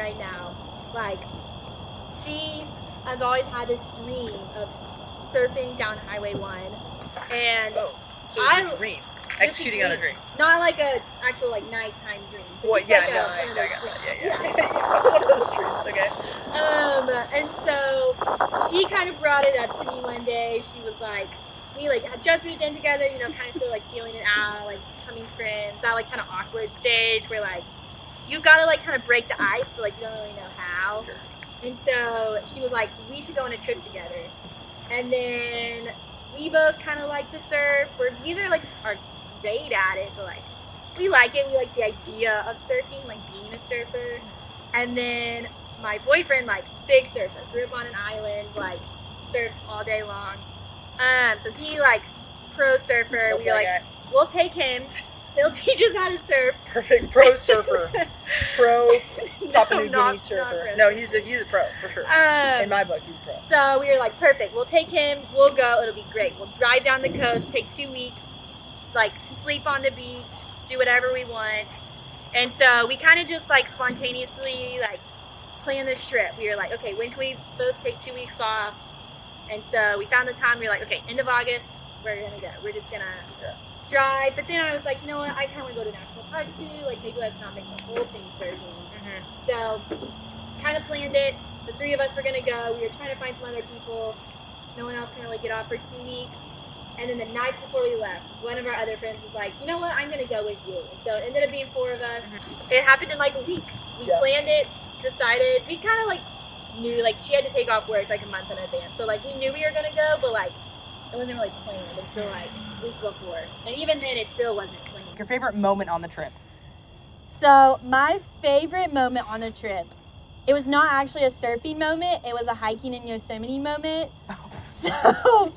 right now. Like, she has always had this dream of surfing down Highway 1. And so it's a dream. Executing on a dream. Not like a actual like nighttime dream. What? Yeah, like I got that. One of those dreams, okay. And so she kind of brought it up to me one day. She was like, we like had just moved in together, you know, kind of still like feeling it out, like becoming friends. That like kind of awkward stage where like you gotta like kind of break the ice, but like you don't really know how. Sure. And so she was like, we should go on a trip together. And then we both kind of like to surf. We're neither like are great at it, but like we like it. We like the idea of surfing, like being a surfer. And then my boyfriend, like big surfer, grew up on an island, like surfed all day long. So he like pro surfer. We were like, we'll take him. He'll teach us how to surf. Perfect pro surfer. Pro Papua New Guinea surfer. No, he's a pro for sure. In my book, he's a pro. So we were like, perfect. We'll take him. We'll go. It'll be great. We'll drive down the coast. Take 2 weeks. Like sleep on the beach. Do whatever we want. And so we kind of just like spontaneously like plan this trip. We were like, okay, when can we both take 2 weeks off? And so we found the time. We were like, okay, end of August, we're gonna go. We're just gonna drive. But then I was like, you know what? I kind of want to go to National Park too. Like maybe let's not make the whole thing surfing. Mm-hmm. So kind of planned it. The 3 of us were gonna go. We were trying to find some other people. No one else can really get off for 2 weeks. And then the night before we left, one of our other friends was like, you know what? I'm gonna go with you. And so it ended up being 4 of us. Mm-hmm. It happened in like a week. We planned it, decided. We kind of like knew like she had to take off work like a month in advance. So like we knew we were gonna go, but like it wasn't really planned until like a week before. And even then it still wasn't planned. Your favorite moment on the trip? So my favorite moment on the trip, it was not actually a surfing moment, it was a hiking in Yosemite moment. So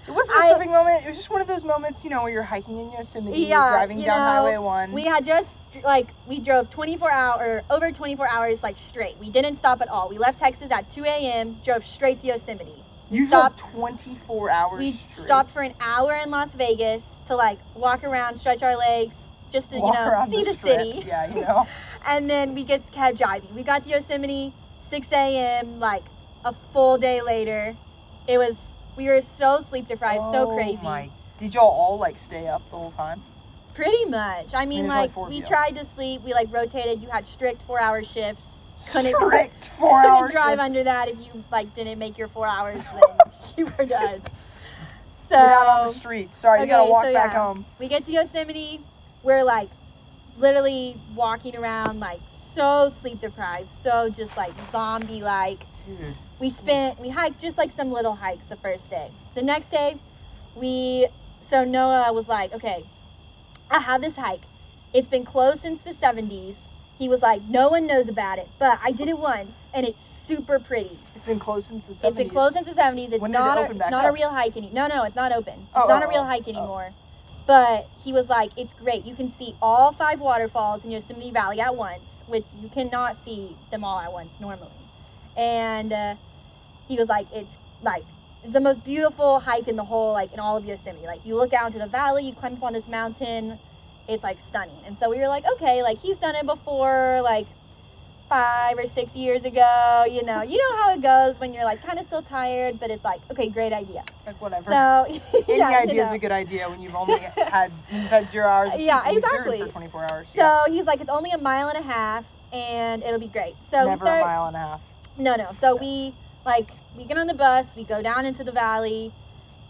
it wasn't a surfing moment, it was just one of those moments, you know, where you're hiking in Yosemite, you're driving down Highway 1. We had just like we drove over 24 hours like straight. We didn't stop at all. We left Texas at 2 a.m., drove straight to Yosemite. You drove 24 hours We straight. stopped for an hour in Las Vegas to like walk around, stretch our legs, just to, you know, see the city. Yeah, you know. And then we just kept driving. We got to Yosemite, 6 a.m., like a full day later. We were so sleep deprived, so crazy. Did y'all all like stay up the whole time? Pretty much. I mean, like we tried to sleep. We like rotated. You had strict 4-hour shifts. Couldn't drive under that if you like didn't make your 4 hours. Then you were done. So we're out on the street. Sorry, you gotta walk back home. We get to Yosemite. We're like literally walking around like so sleep deprived, so just like zombie like. We hiked just like some little hikes the first day. The next day, Noah was like, okay, I have this hike. It's been closed since the 70s. He was like, no one knows about it, but I did it once, and it's super pretty. It's been closed since the 70s? It's been closed since the 70s. It's not a real hike anymore. No, it's not open. It's not a real hike anymore. But he was like, it's great. You can see all 5 waterfalls in Yosemite Valley at once, which you cannot see them all at once normally. And he was like, it's the most beautiful hike in the whole, like in all of Yosemite. Like you look out into the valley, you climb up on this mountain, it's like stunning. And so we were like, okay, like he's done it before, like 5 or 6 years ago, you know how it goes when you're like kind of still tired, but it's like, okay, great idea. Like whatever. So any idea is a good idea when you've only had 0 hours. Yeah, exactly. For 24 hours. So he's like, it's only 1.5 miles and it'll be great. So never a mile and a half. No. So we get on the bus, we go down into the valley,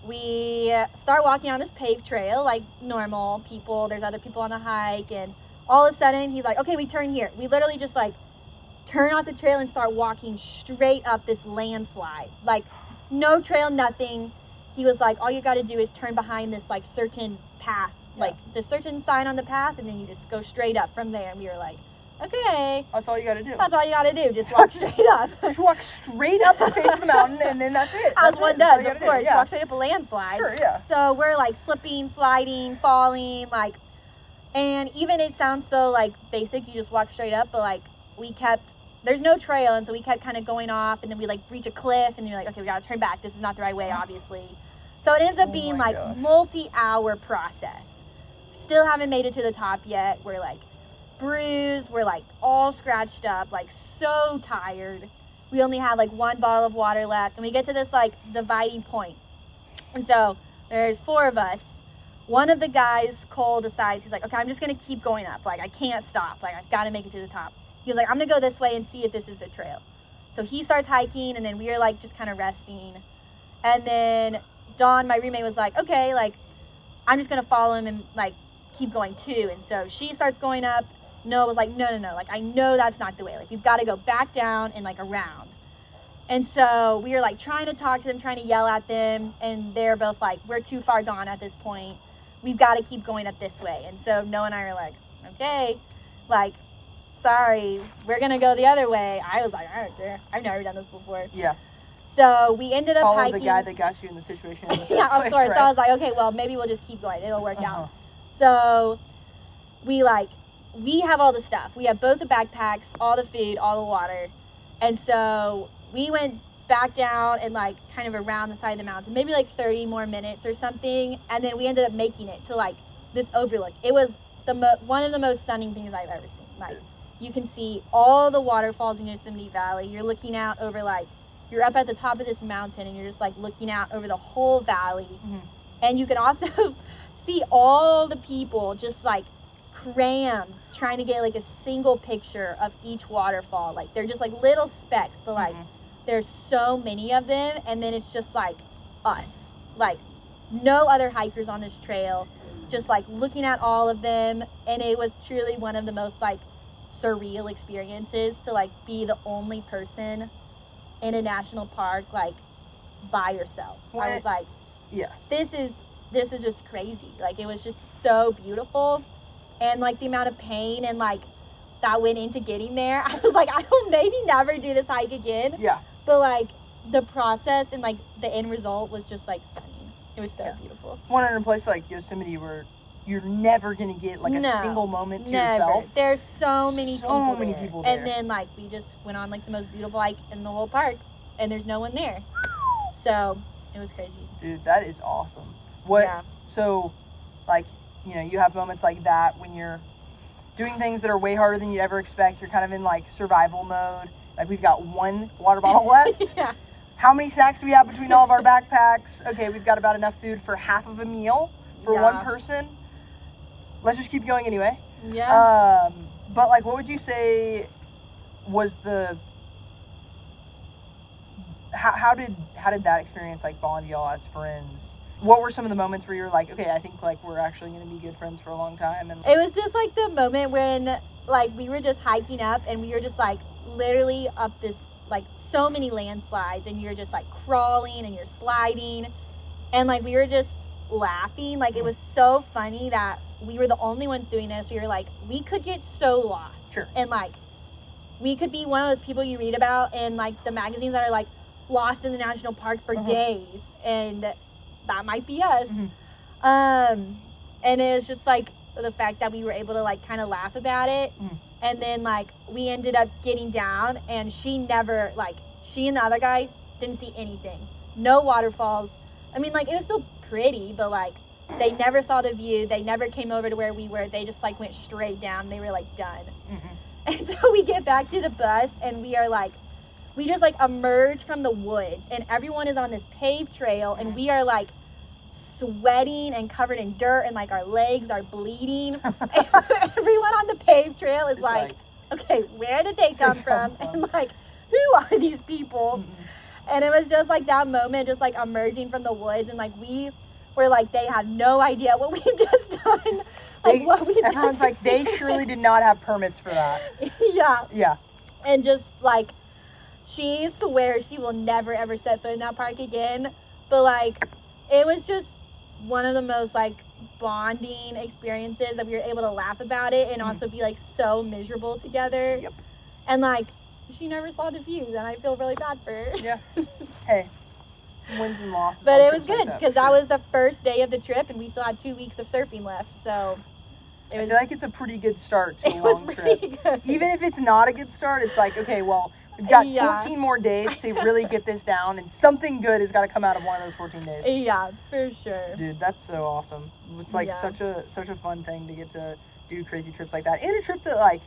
we start walking on this paved trail like normal people. There's other people on the hike, and all of a sudden he's like, okay, we turn here. We literally just like turn off the trail and start walking straight up this landslide. Like no trail, nothing. He was like, all you got to do is turn behind this like certain path, like the certain sign on the path, and then you just go straight up from there. And we were like, okay. That's all you got to do. That's all you got to do. Just walk straight up. Just walk straight up the face of the mountain, and then that's it. As one does, of course. Walk straight up a landslide. Sure, yeah. So we're like slipping, sliding, falling, like, and even it sounds so like basic, you just walk straight up, but like there's no trail, and so we kept kind of going off, and then we like reach a cliff, and then you're like, okay, we got to turn back. This is not the right way, obviously. So it ends up being like multi-hour process. Still haven't made it to the top yet. We're like bruised. We're like all scratched up, like so tired. We only have like one bottle of water left, and we get to this like dividing point. And so there's 4 of us. One of the guys, Cole, decides, he's like, okay, I'm just going to keep going up. Like, I can't stop. Like, I've got to make it to the top. He was like, I'm going to go this way and see if this is a trail. So he starts hiking, and then we are like just kind of resting. And then Dawn, my roommate, was like, okay, like, I'm just going to follow him and like keep going too. And so she starts going up. Noah was like, no. Like, I know that's not the way. Like, we've got to go back down and like around. And so we were like trying to talk to them, trying to yell at them. And they're both like, we're too far gone at this point. We've got to keep going up this way. And so Noah and I were like, okay, like, sorry, we're going to go the other way. I was like, I don't care. I've never done this before. Yeah. So we ended up hiking. the guy that got you in the situation. Yeah, of course. Right? So I was like, okay, well, maybe we'll just keep going. It'll work out. So we have all the stuff. We have both the backpacks, all the food, all the water. And so we went back down and like kind of around the side of the mountain, maybe like 30 more minutes or something. And then we ended up making it to like this overlook. It was one of the most stunning things I've ever seen. Like, you can see all the waterfalls in Yosemite Valley. You're looking out over like, you're up at the top of this mountain and you're just like looking out over the whole valley. Mm-hmm. And you can also see all the people just like cram trying to get like a single picture of each waterfall. Like, they're just like little specks, but like there's so many of them. And then it's just like us, like no other hikers on this trail, just like looking at all of them. And it was truly one of the most like surreal experiences to like be the only person in a national park like by yourself. What? I was like, yeah, this is just crazy. Like, it was just so beautiful. And like the amount of pain and like that went into getting there, I was like, I will maybe never do this hike again. Yeah. But like the process and like the end result was just like stunning. It was so beautiful. One in a place like Yosemite where you're never gonna get like a single moment to yourself. There's so many people there. And then like we just went on like the most beautiful hike in the whole park, and there's no one there. So it was crazy. Dude, that is awesome. So like, you know, you have moments like that when you're doing things that are way harder than you'd ever expect. You're kind of in like survival mode. Like, we've got 1 water bottle left. Yeah. How many snacks do we have between all of our backpacks? Okay, we've got about enough food for half of a meal for one person. Let's just keep going anyway. Yeah. But like, what would you say was how did that experience like bond y'all as friends? What were some of the moments where you were like, okay, I think like we're actually going to be good friends for a long time? And it was just like the moment when like we were just hiking up and we were just like literally up this like so many landslides, and you're just like crawling and you're sliding, and like we were just laughing. Like, it was so funny that we were the only ones doing this. We were like, we could get so lost. Sure. And like, we could be one of those people you read about in like the magazines that are like lost in the national park for days, and that might be us. And it was just like the fact that we were able to like kind of laugh about it. And then like we ended up getting down, and she and the other guy didn't see anything. No waterfalls. I mean, like, it was still pretty, but like they never saw the view. They never came over to where we were. They just like went straight down. They were like done. And so we get back to the bus, and we are like, we just like emerge from the woods, and everyone is on this paved trail, and we are like sweating and covered in dirt, and like our legs are bleeding. Everyone on the paved trail is like, okay, where did they come from? And like, who are these people? And it was just like that moment, just like emerging from the woods, and like we were like, they have no idea what we've just done. Everyone's like, they surely did not have permits for that. Yeah. And just like, she swears she will never ever set foot in that park again. But like, it was just one of the most like bonding experiences that we were able to laugh about it and also be like so miserable together. Yep. And like, she never saw the views, and I feel really bad for her. Yeah. Hey, wins and losses. But it was good because that was the first day of the trip, and we still had 2 weeks of surfing left. So I feel like it's a pretty good start to a long trip. Good. Even if it's not a good start, it's like, okay, well, we've got 14 more days to really get this down, and something good has got to come out of one of those 14 days. Yeah, for sure. Dude, that's so awesome. It's like such a fun thing to get to do crazy trips like that. And a trip that, like,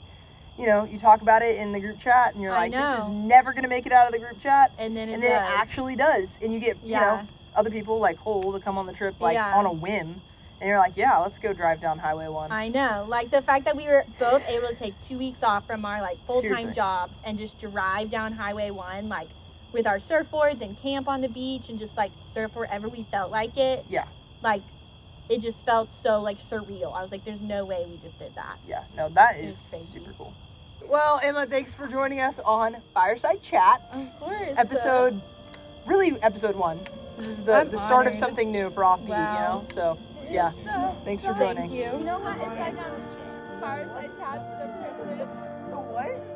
you know, you talk about it in the group chat and you're like, this is never going to make it out of the group chat. And then it actually does. And you get, you know, other people like Cole to come on the trip, like, on a whim. And you're like, yeah, let's go drive down Highway 1. I know. Like, the fact that we were both able to take 2 weeks off from our, like, full-time jobs and just drive down Highway 1, like, with our surfboards and camp on the beach and just, like, surf wherever we felt like it. Yeah. Like, it just felt so, like, surreal. I was like, there's no way we just did that. Yeah. No, that is super cool. Well, Emma, thanks for joining us on Fireside Chats. Of course. Episode 1. This is the start of something new for Offbeat, you know? So, yeah. Thanks for joining. Thank you. You know what? It's like Fireside Chats, the president. The what?